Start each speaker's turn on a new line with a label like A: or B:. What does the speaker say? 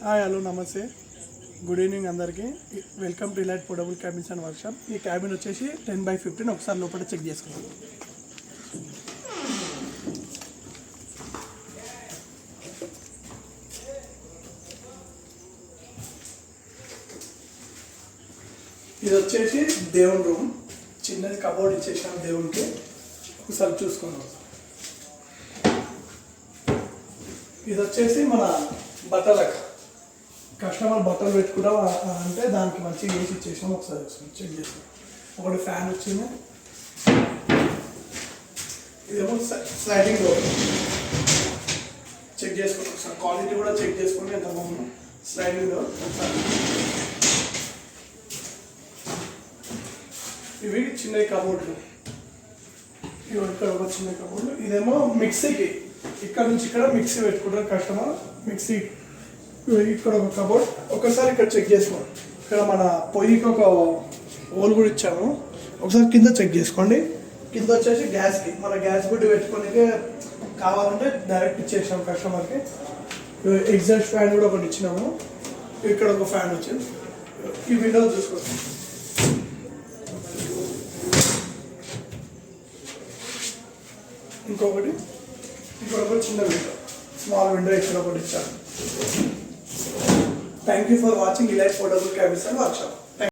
A: Hi hello నమస్తే good evening అందరికీ. Welcome to elite portable cabins and workshop. ఈ cabin వచ్చేసి 10x15. ఒకసారి లోపల చెక్ చేసుకుందాం. ఇది వచ్చేసి దేవుని రూమ్. చిన్నది కబోర్డ్ ఇచ్చేసాం దేవునికి. ఒకసారి చూసుకుందాం. ఇది వచ్చేసి మన బట్టలకు కస్టమర్ బట్టలు పెట్టుకుంటాం అంటే దానికి మంచిగా వేసి ఇచ్చేసాం. ఒకసారి చెక్ చేసాం. ఒకటి ఫ్యాన్ వచ్చింది. ఇదేమో స్లైడింగ్ డోర్. చెక్ చేసుకుంటాం ఒకసారి. క్వాలిటీ కూడా చెక్ చేసుకుంటే ఎంత బాగుందో. Sliding door. ఇవి చిన్న కబోర్డులు. ఇవి ఇక్కడ ఒక చిన్న కబోర్డు. ఇదేమో మిక్సీకి ఇక్కడ నుంచి ఇక్కడ మిక్సీ పెట్టుకుంటారు కస్టమర్. మిక్సీ ఇక్కడ ఒక కబోర్డ్. ఒకసారి ఇక్కడ చెక్ చేసుకోండి. ఇక్కడ మన పొయ్యికి ఒక హోల్ కూడా ఇచ్చాము. ఒకసారి కింద చెక్ చేసుకోండి. కింద వచ్చేసి గ్యాస్కి మన గ్యాస్ బుడ్డి పెట్టుకోనికి కావాలంటే డైరెక్ట్ ఇచ్చేసాము కస్టమర్కి. ఎగ్జాస్ట్ ఫ్యాన్ కూడా ఒకటి ఇచ్చినాము. ఇక్కడ ఒక ఫ్యాన్ వచ్చింది. ఈ విండో చూసుకోండి. ఇంకొకటి ఇక్కడ ఒక చిన్న విండో, స్మాల్ విండో ఇక్కడ ఒకటి ఇచ్చాను. Thank you for watching Elite Portable Cabins and Workshop.